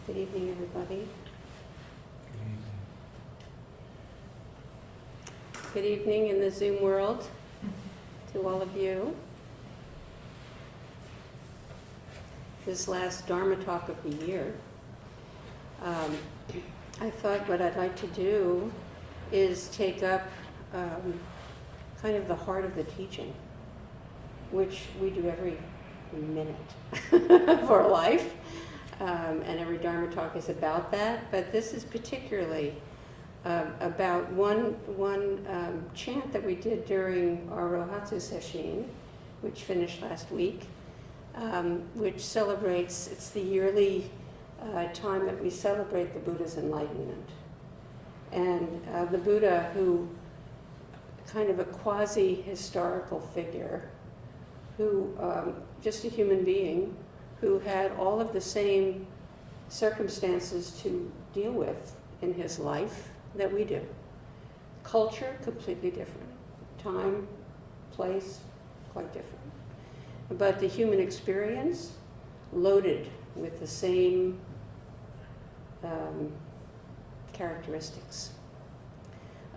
Good evening, everybody. Good evening in the Zoom world to all of you. This last Dharma talk of the year, I thought what I'd like to do is take up kind of the heart of the teaching, which we do every minute for life. And every Dharma talk is about that, but this is particularly about one chant that we did during our Rohatsu session, which finished last week, which celebrates, it's the yearly time that we celebrate the Buddha's enlightenment. And the Buddha, who kind of a quasi-historical figure, who just a human being, who had all of the same circumstances to deal with in his life that we do. Culture, completely different. Time, place, quite different. But the human experience, loaded with the same characteristics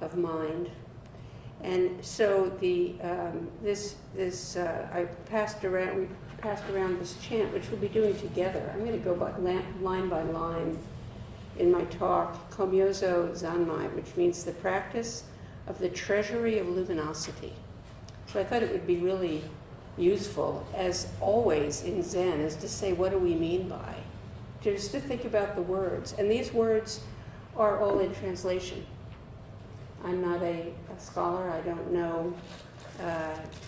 of mind. And so I passed around this chant, which we'll be doing together. I'm going to go line by line in my talk, Komyozo Zanmai, which means the practice of the Treasury of Luminosity. So I thought it would be really useful, as always in Zen, is to say, what do we mean by? Just to think about the words. And these words are all in translation. I'm not a scholar. I don't know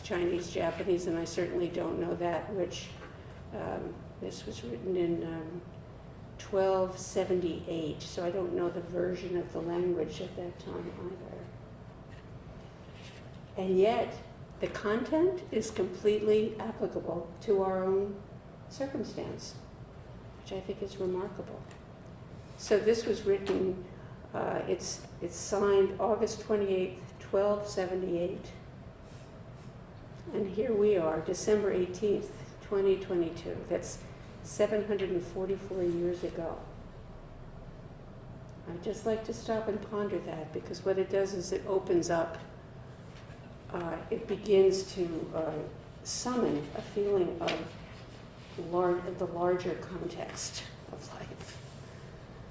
Chinese, Japanese, and I certainly don't know that, which this was written in 1278, so I don't know the version of the language at that time either. And yet, the content is completely applicable to our own circumstance, which I think is remarkable. So this was written, it's signed August 28th, 1278. And here we are, December 18th, 2022. That's 744 years ago. I'd just like to stop and ponder that, because what it does is it opens up, it begins to summon a feeling of the larger context of life.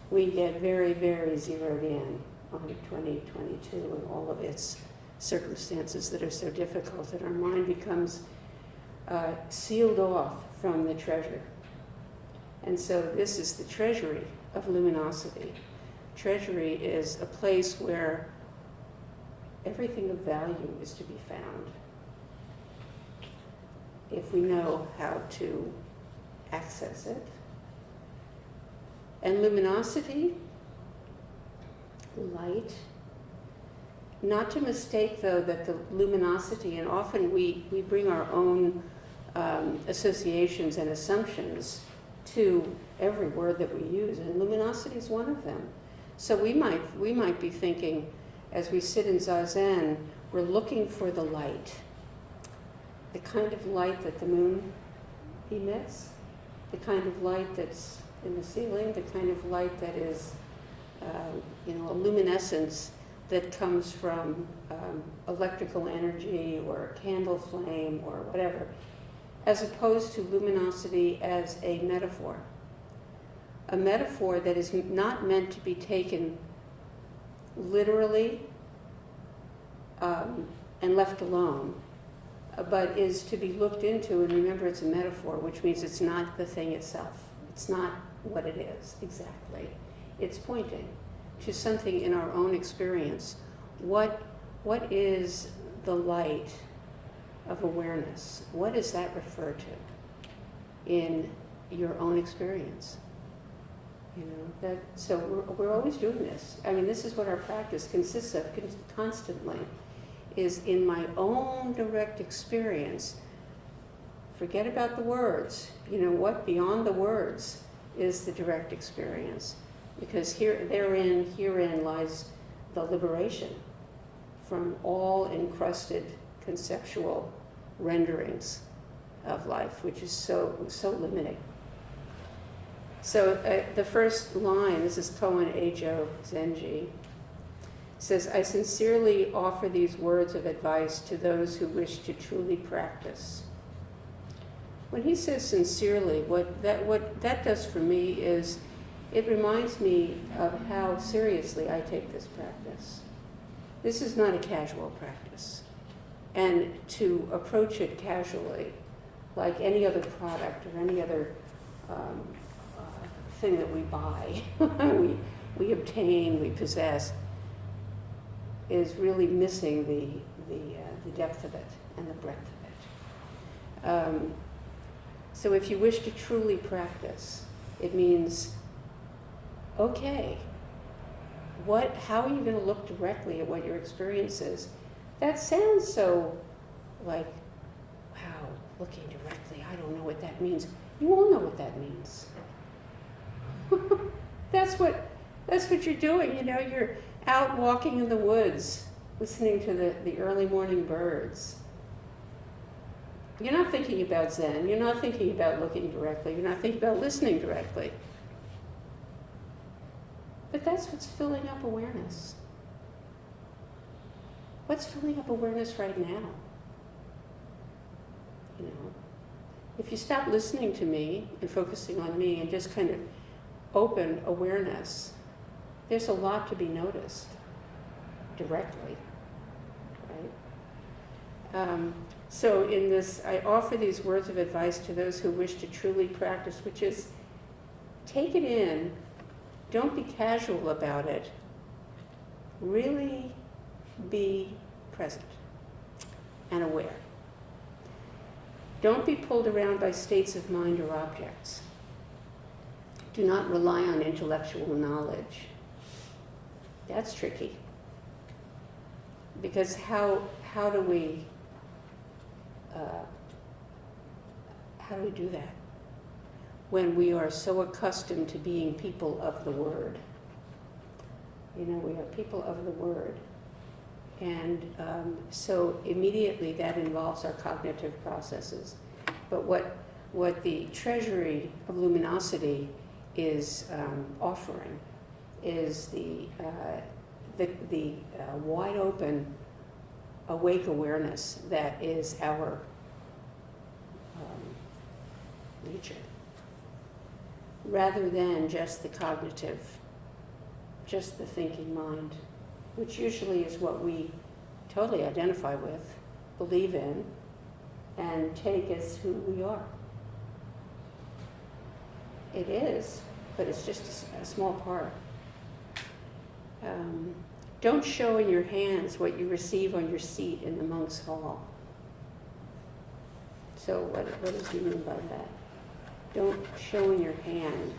We get very, very zeroed in on 2022 and all of its circumstances that are so difficult, that our mind becomes sealed off from the treasure. And so this is the treasury of luminosity. Treasury is a place where everything of value is to be found, if we know how to access it. And luminosity, light, not to mistake, though, that the luminosity, and often we bring our own associations and assumptions to every word that we use, and luminosity is one of them. So we might be thinking, as we sit in Zazen, we're looking for the light, the kind of light that the moon emits, the kind of light that's in the ceiling, the kind of light that is, a luminescence that comes from electrical energy or candle flame or whatever, as opposed to luminosity as a metaphor that is not meant to be taken literally and left alone, but is to be looked into. And remember, it's a metaphor, which means it's not the thing itself. It's not what it is exactly. It's pointing to something in our own experience. What is the light of awareness? What does that refer to in your own experience? So we're always doing this. I mean, this is what our practice consists of constantly, is in my own direct experience. Forget about the words. What beyond the words is the direct experience? Because herein lies the liberation from all encrusted conceptual renderings of life, which is so limiting. So the first line, this is Koan Eijo Zenji, says, I sincerely offer these words of advice to those who wish to truly practice. When he says sincerely, what that does for me is it reminds me of how seriously I take this practice. This is not a casual practice. And to approach it casually, like any other product or any other thing that we buy, we obtain, we possess, is really missing the depth of it and the breadth of it. So if you wish to truly practice, it means, okay, how are you going to look directly at what your experience is? That sounds so like, wow, looking directly, I don't know what that means. You all know what that means. That's what you're doing, you're out walking in the woods, listening to the early morning birds. You're not thinking about Zen, you're not thinking about looking directly, you're not thinking about listening directly. But that's what's filling up awareness. What's filling up awareness right now? If you stop listening to me and focusing on me and just kind of open awareness, there's a lot to be noticed directly, right? So in this, I offer these words of advice to those who wish to truly practice, which is take it in, don't be casual about it, really be present and aware. Don't be pulled around by states of mind or objects. Do not rely on intellectual knowledge. That's tricky. Because how do we do that when we are so accustomed to being people of the word? We are people of the word. And so immediately that involves our cognitive processes. But what the Treasury of Luminosity is offering is the wide open, awake awareness that is our nature, rather than just the cognitive, just the thinking mind, which usually is what we totally identify with, believe in, and take as who we are. It is, but it's just a small part. Don't show in your hands what you receive on your seat in the monk's hall. So what does he mean by that? Don't show in your hand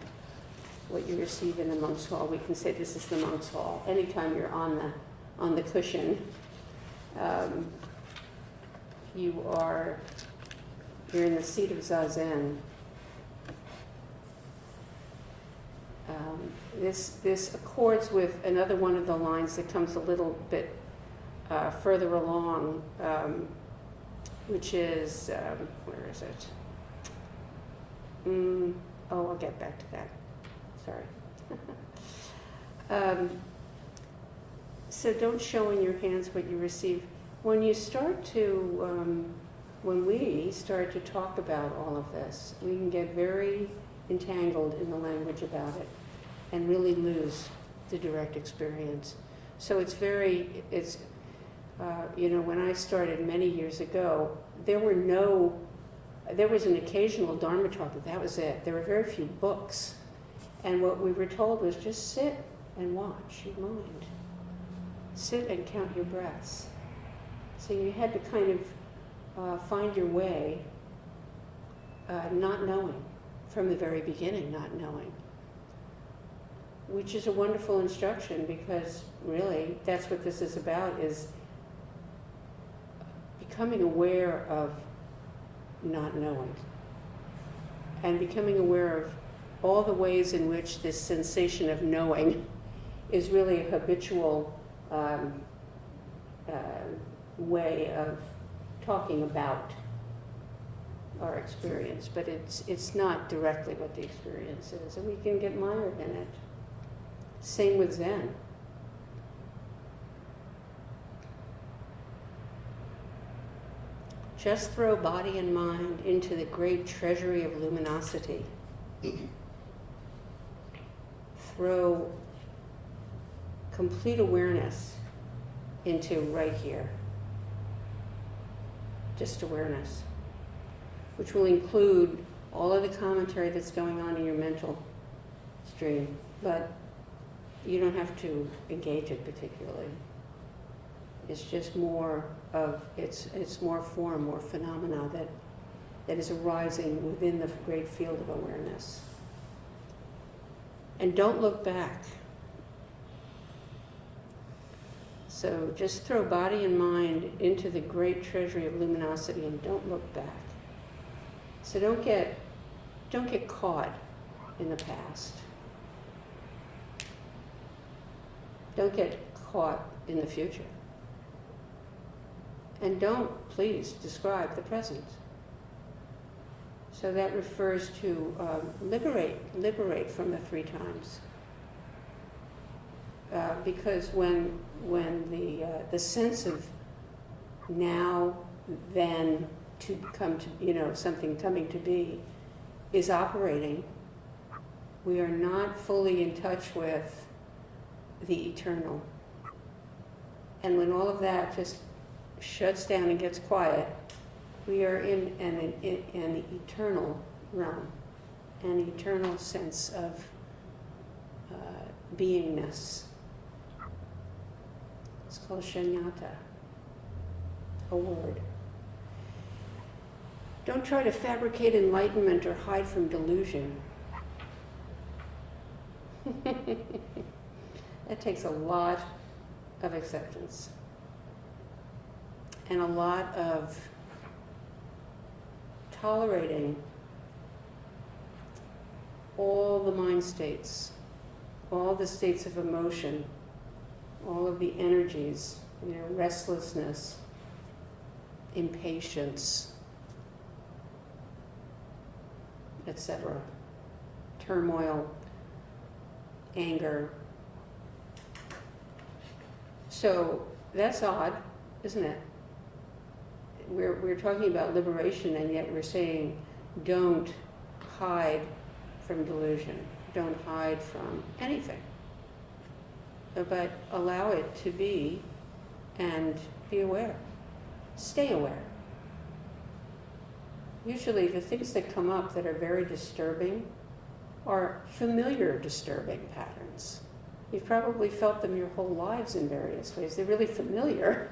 what you receive in the monk's hall. We can say this is the monk's hall. Anytime you're on the cushion, you're in the seat of Zazen. This accords with another one of the lines that comes a little bit further along, which is, where is it? I'll get back to that. Sorry. So don't show in your hands what you receive. When we start to talk about all of this, we can get very entangled in the language about it and really lose the direct experience. So when I started many years ago, there was an occasional Dharma talk, but that was it. There were very few books. And what we were told was just sit and watch your mind. Sit and count your breaths. So you had to kind of find your way, not knowing, from the very beginning, not knowing. Which is a wonderful instruction, because really that's what this is about, is becoming aware of not knowing. And becoming aware of all the ways in which this sensation of knowing is really a habitual way of talking about our experience, but it's not directly what the experience is, and we can get mired in it. Same with Zen. Just throw body and mind into the great treasury of luminosity. Throw complete awareness into right here. Just awareness, which will include all of the commentary that's going on in your mental stream, but you don't have to engage it particularly. It's just more of, it's more form, more phenomena that is arising within the great field of awareness. And don't look back. So just throw body and mind into the great treasury of luminosity and don't look back. So don't get caught in the past. Don't get caught in the future. And don't, please, describe the present. So that refers to liberate from the three times. Because when the sense of now, then, to come to, something coming to be is operating, we are not fully in touch with the eternal. And when all of that just shuts down and gets quiet, we are in an eternal realm, an eternal sense of beingness. It's called shunyata, a word. Don't try to fabricate enlightenment or hide from delusion. That takes a lot of acceptance and a lot of tolerating all the mind states, all the states of emotion, all of the energies, restlessness, impatience, etc., turmoil, anger. So that's odd, isn't it? We're talking about liberation, and yet we're saying don't hide from delusion, don't hide from anything, but allow it to be and be aware. Stay aware. Usually the things that come up that are very disturbing are familiar disturbing patterns. You've probably felt them your whole lives in various ways. They're really familiar.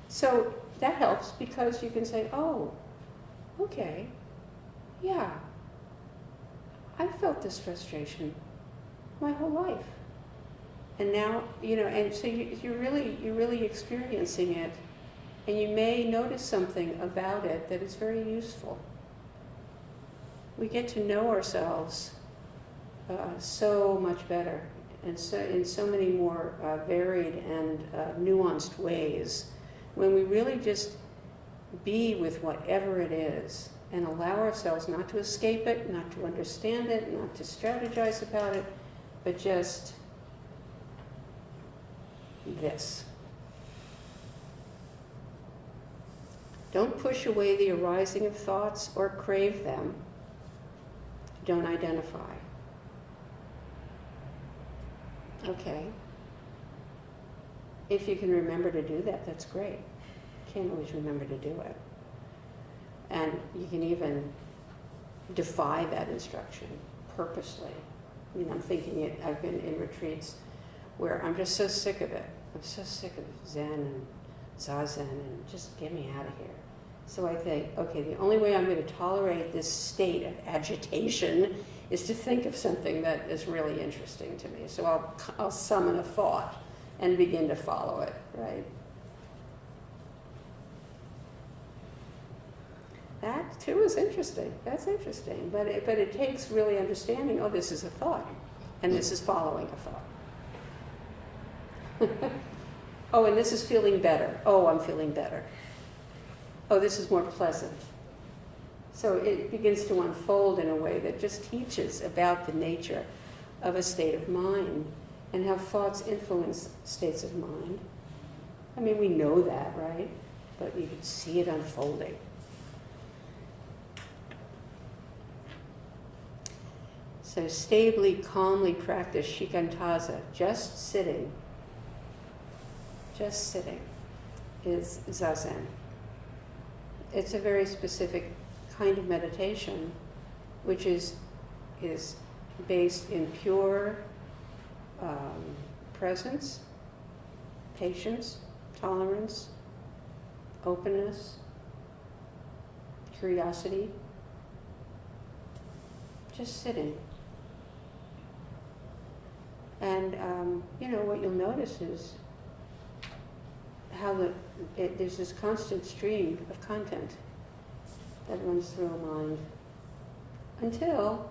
So that helps because you can say, oh, okay, yeah, I've felt this frustration my whole life. And now, and so you're really experiencing it, and you may notice something about it that is very useful. We get to know ourselves so much better, and so in so many more varied and nuanced ways, when we really just be with whatever it is and allow ourselves not to escape it, not to understand it, not to strategize about it, but just this. Don't push away the arising of thoughts or crave them. Don't identify. Okay. If you can remember to do that, that's great. Can't always remember to do it. And you can even defy that instruction purposely. I'm thinking it, I've been in retreats where I'm just so sick of it. I'm so sick of Zen and Zazen and just get me out of here. So I think, okay, the only way I'm going to tolerate this state of agitation is to think of something that is really interesting to me. So I'll summon a thought and begin to follow it, right? That too is interesting. That's interesting, but it takes really understanding. Oh, this is a thought, and this is following a thought. Oh, and this is feeling better. Oh, I'm feeling better. Oh, this is more pleasant. So it begins to unfold in a way that just teaches about the nature of a state of mind and how thoughts influence states of mind. I mean, we know that, right? But you can see it unfolding. So stably, calmly practice shikantaza, just sitting is zazen. It's a very specific kind of meditation, which is based in pure presence, patience, tolerance, openness, curiosity, just sitting. And what you'll notice is how there's this constant stream of content that runs through a mind until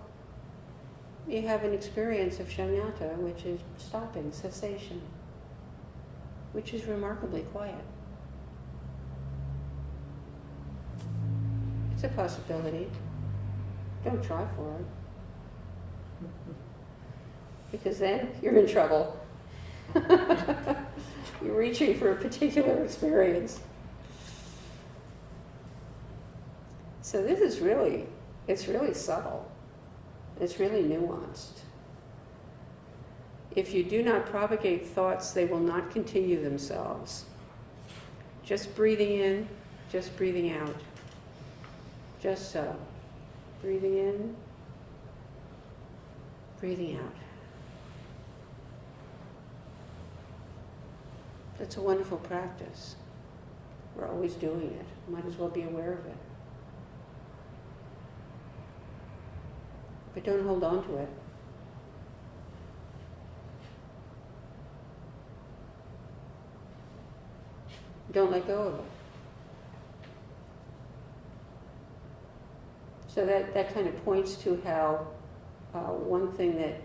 you have an experience of shamatha, which is stopping, cessation, which is remarkably quiet. It's a possibility. Don't try for it. Because then you're in trouble. You're reaching for a particular experience. So this is really, it's really subtle. It's really nuanced. If you do not propagate thoughts, they will not continue themselves. Just breathing in, just breathing out. Just so. Breathing in, breathing out. It's a wonderful practice. We're always doing it. Might as well be aware of it. But don't hold on to it. Don't let go of it. So that kind of points to how one thing that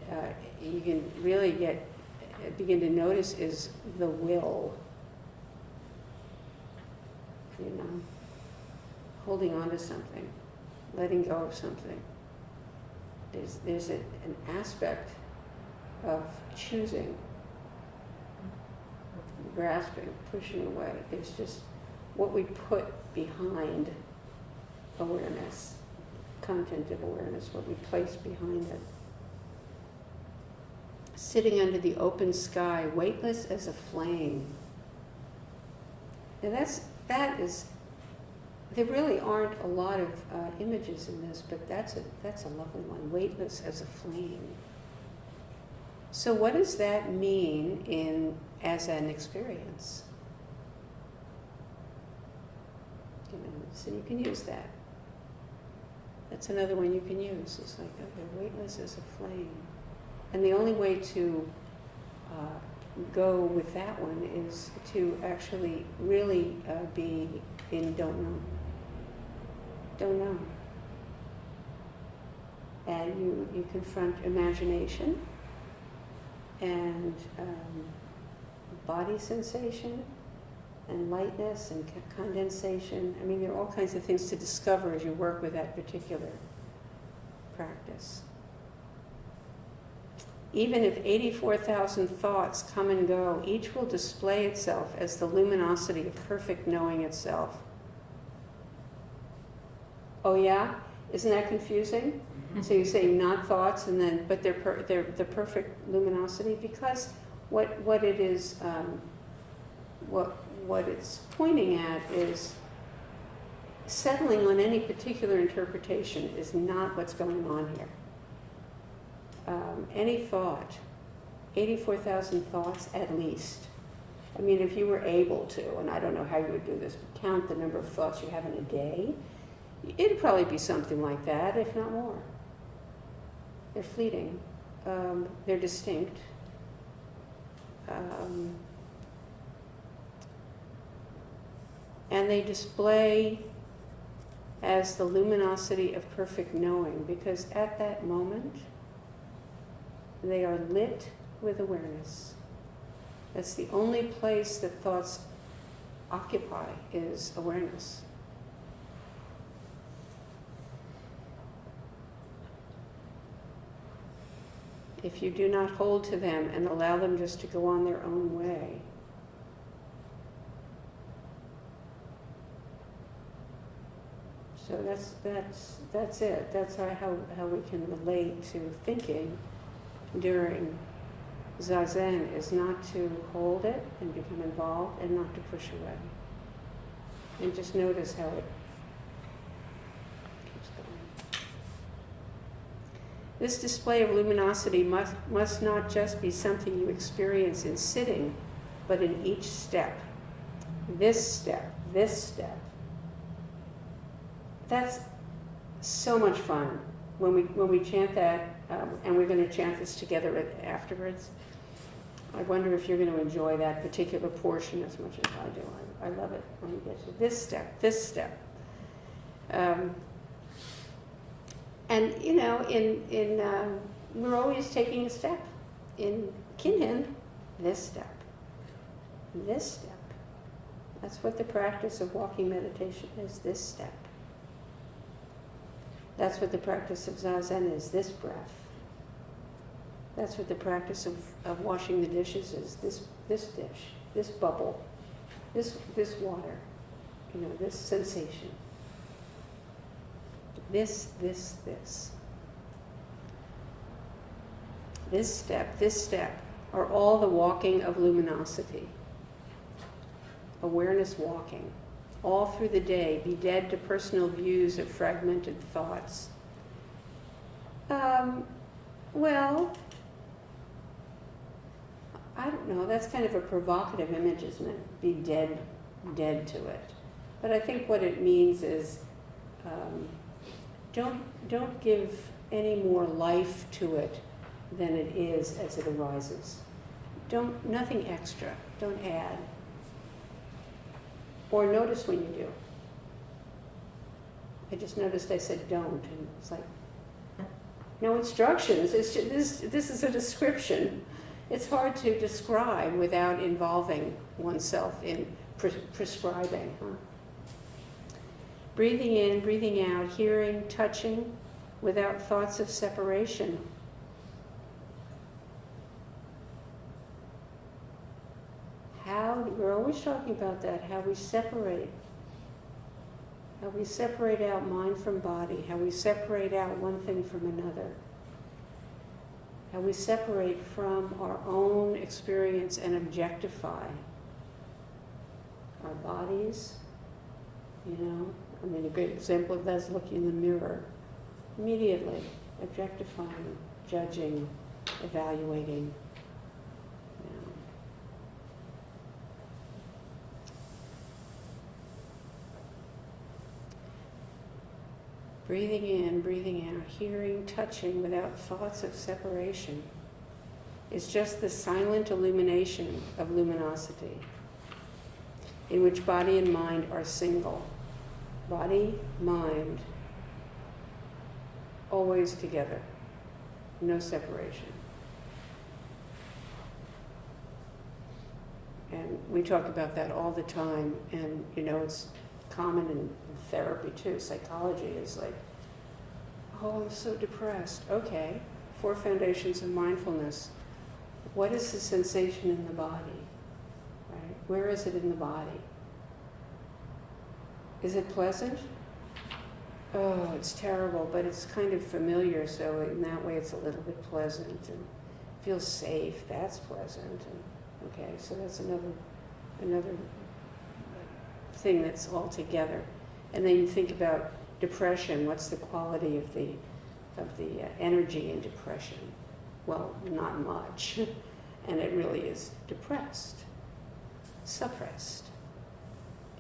you can really begin to notice is the will. Holding on to something, letting go of something. There's an aspect of choosing, grasping, pushing away. It's just what we put behind awareness, content of awareness, what we place behind it. Sitting under the open sky, weightless as a flame. Now there really aren't a lot of images in this, but that's a lovely one, weightless as a flame. So what does that mean as an experience? So you can use that. That's another one you can use. It's like, okay, weightless as a flame. And the only way to go with that one is to actually really be in don't know. Don't know. And you confront imagination and body sensation and lightness and condensation. I mean, there are all kinds of things to discover as you work with that particular practice. Even if 84,000 thoughts come and go, each will display itself as the luminosity of perfect knowing itself. Oh yeah? Isn't that confusing? Mm-hmm. So you say not thoughts, but they're the perfect luminosity, because what it is, what it's pointing at is settling on any particular interpretation is not what's going on here. Any thought, 84,000 thoughts at least. I mean, if you were able to, and I don't know how you would do this, but count the number of thoughts you have in a day, it'd probably be something like that, if not more. They're fleeting. They're distinct. And they display as the luminosity of perfect knowing, because at that moment, they are lit with awareness. That's the only place that thoughts occupy, is awareness. if you do not hold to them and allow them just to go on their own way, so that's it. That's how we can relate to thinking during Zazen, is not to hold it and become involved and not to push away. And just notice how it keeps going. This display of luminosity must not just be something you experience in sitting, but in each step. This step, this step. That's so much fun when we chant that, and we're going to chant this together afterwards. I wonder if you're going to enjoy that particular portion as much as I do. I love it when we get to this step, this step. And you know, we're always taking a step. In Kinhin, this step, this step. That's what the practice of walking meditation is, this step. That's what the practice of Zazen is, this breath. That's what the practice of washing the dishes is, this dish, this bubble, this water, you know, this sensation. This. This step are all the walking of luminosity. Awareness walking. All through the day, be dead to personal views of fragmented thoughts. Well, I don't know, that's kind of a provocative image, isn't it? Be dead to it. But I think what it means is don't give any more life to it than it is as it arises. Nothing extra, don't add. Or notice when you do. I just noticed I said don't, and it's like, no instructions, it's just, this is a description. It's hard to describe without involving oneself in prescribing. Huh? Breathing in, breathing out, hearing, touching, without thoughts of separation. We're always talking about that, how we separate out mind from body, how we separate out one thing from another, how we separate from our own experience and objectify our bodies, you know. I mean, a great example of that is looking in the mirror. Immediately objectifying, judging, evaluating. Breathing in, breathing out, hearing, touching without thoughts of separation is just the silent illumination of luminosity, in which body and mind are single. Body, mind, always together, no separation. And we talk about that all the time, and you know, it's common in therapy too. Psychology is like, oh, I'm so depressed. Okay, 4 foundations of mindfulness. What is the sensation in the body? Right? Where is it in the body? Is it pleasant? Oh, it's terrible, but it's kind of familiar, so in that way it's a little bit pleasant and feels safe. That's pleasant. And, okay, so that's another thing that's all together. And then you think about depression. What's the quality of the energy in depression? Well, not much. And it really is depressed, suppressed.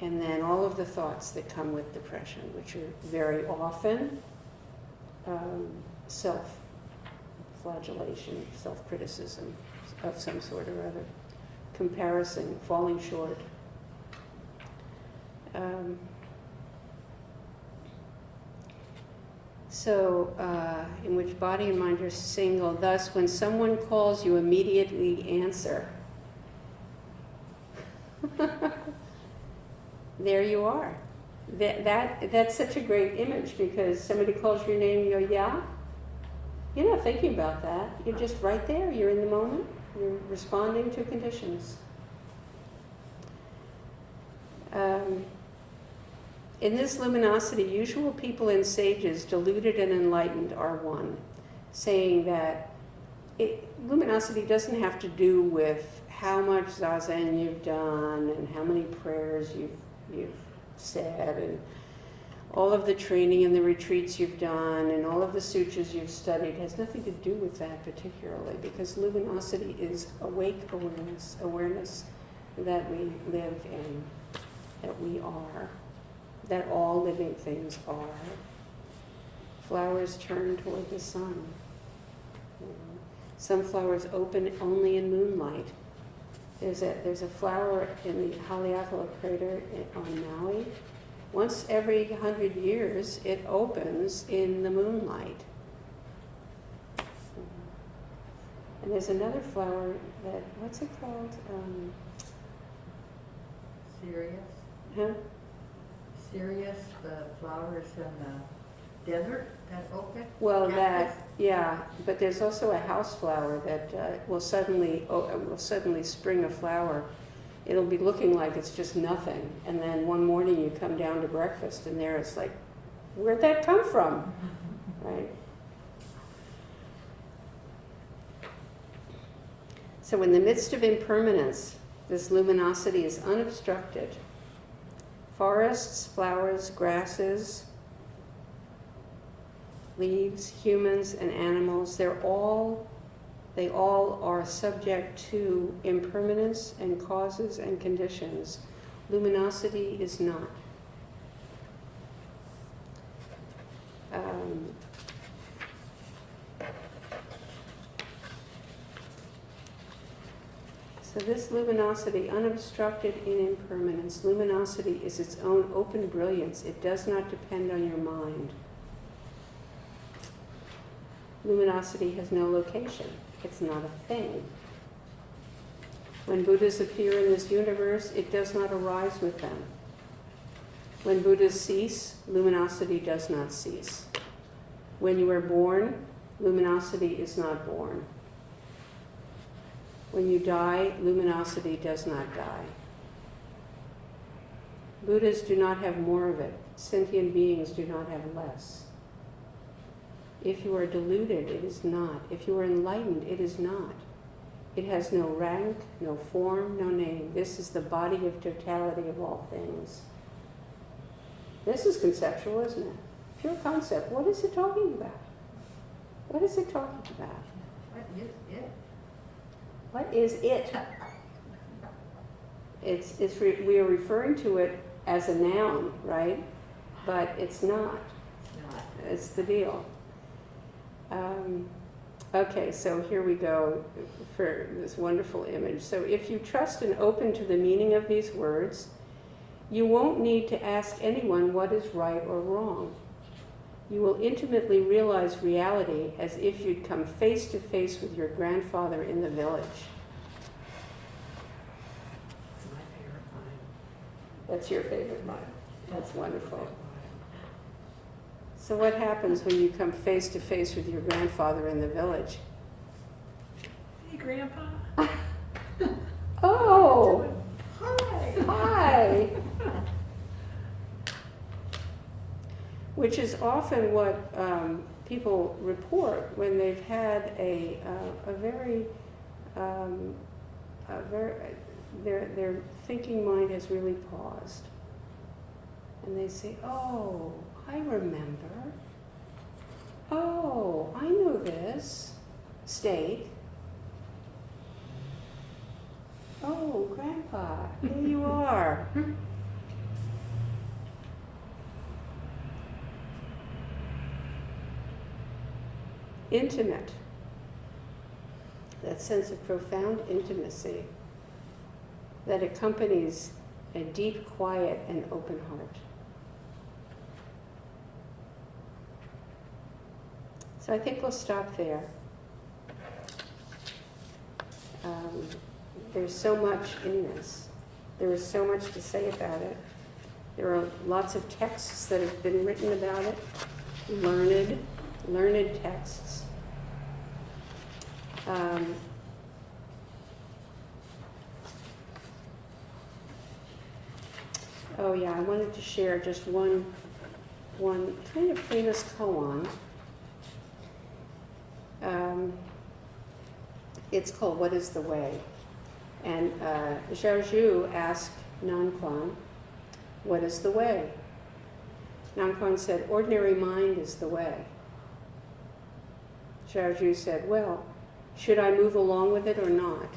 And then all of the thoughts that come with depression, which are very often self-flagellation, self-criticism of some sort or other, comparison, falling short. In which body and mind are single. Thus, when someone calls, you immediately answer. There you are. That's such a great image, because somebody calls your name, you go, yeah? You're not thinking about that. You're just right there. You're in the moment. You're responding to conditions. In this luminosity, usual people and sages, deluded and enlightened, are one, saying that luminosity doesn't have to do with how much zazen you've done and how many prayers you've said and all of the training and the retreats you've done and all of the sutras you've studied. It has nothing to do with that particularly, because luminosity is awake awareness that we live in, that we are, that all living things are. Flowers turn toward the sun. Some flowers open only in moonlight. There's a flower in the Haleakala crater on Maui. Once every 100 years, it opens in the moonlight. And there's another flower that, what's it called? Sirius. Huh? Sirius, the flowers in the desert that open? Well, Cactus? yeah, but there's also a house flower that will suddenly spring a flower. It'll be looking like it's just nothing, and then one morning you come down to breakfast, and there it's like, where'd that come from, right? So in the midst of impermanence, this luminosity is unobstructed. Forests, flowers, grasses, leaves, humans, and animals, they all are subject to impermanence and causes and conditions. Luminosity is not. So this luminosity, unobstructed in impermanence, luminosity is its own open brilliance. It does not depend on your mind. Luminosity has no location. It's not a thing. When Buddhas appear in this universe, it does not arise with them. When Buddhas cease, luminosity does not cease. When you are born, luminosity is not born. When you die, luminosity does not die. Buddhas do not have more of it. Sentient beings do not have less. If you are deluded, it is not. If you are enlightened, it is not. It has no rank, no form, no name. This is the body of totality of all things. This is conceptual, isn't it? Pure concept. What is it talking about? What is it talking about? What is it? What is it? We are referring to it as a noun, right? But it's not. It's not. It's the deal. Okay, so here we go for this wonderful image. So if you trust and open to the meaning of these words, you won't need to ask anyone what is right or wrong. You will intimately realize reality as if you'd come face to face with your grandfather in the village. It's my favorite line. That's your favorite line. That's wonderful. So what happens when you come face to face with your grandfather in the village? Hey, Grandpa. Oh, Hi. hi. Which is often what people report when they've had their thinking mind has really paused. And they say, oh, I remember. Oh, I know this state. Oh, Grandpa, here you are. Intimate. That sense of profound intimacy that accompanies a deep, quiet, and open heart. So I think we'll stop there. There's so much in this. There is so much to say about it. There are lots of texts that have been written about it, learned texts. Oh yeah, I wanted to share just one kind of famous koan. It's called "What Is the Way?" And Zhaozhou asked Nanquan, "What is the way?" Nanquan said, "Ordinary mind is the way." Zhaozhou said, "Well, should I move along with it or not?"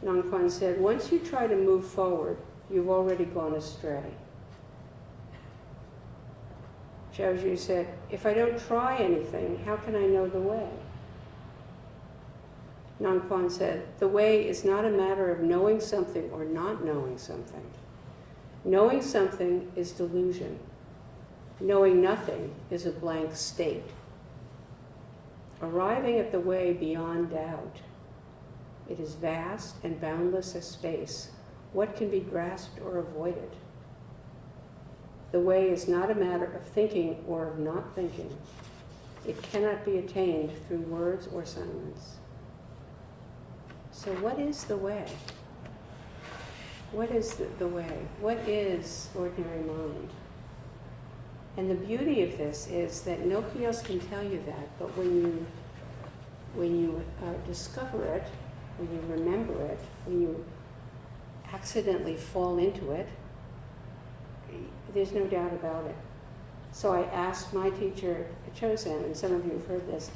Nanquan said, "Once you try to move forward, you've already gone astray." Zhaozhou said, "If I don't try anything, how can I know the way?" Nanquan said, "The way is not a matter of knowing something or not knowing something. Knowing something is delusion. Knowing nothing is a blank state. Arriving at the way beyond doubt, it is vast and boundless as space. What can be grasped or avoided? The way is not a matter of thinking or of not thinking. It cannot be attained through words or silence." So what is the way? What is the way? What is ordinary mind? And the beauty of this is that nobody else can tell you that, but when you discover it, when you remember it, when you accidentally fall into it, there's no doubt about it. So I asked my teacher, Chosen, and some of you have heard this,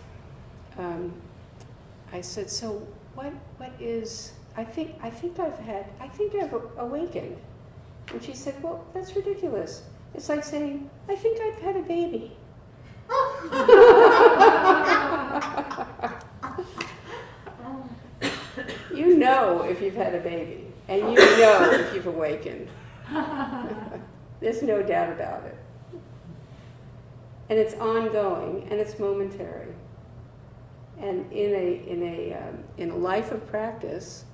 I said, "So what is, I think I've awakened." And she said, "Well, that's ridiculous. It's like saying, I think I've had a baby." You know if you've had a baby, and you know if you've awakened. There's no doubt about it. And it's ongoing, and it's momentary. And in a life of practice,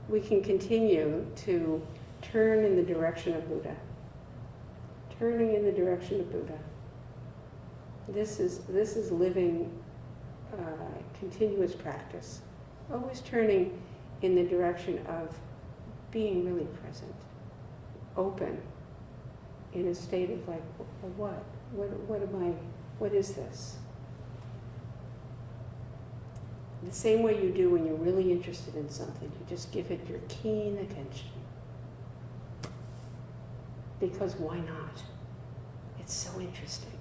we can continue to turn in the direction of Buddha. Turning in the direction of Buddha. This is living continuous practice. Always turning in the direction of being really present, open, in a state of like, what? What is this? The same way you do when you're really interested in something, you just give it your keen attention. Because why not? It's so interesting.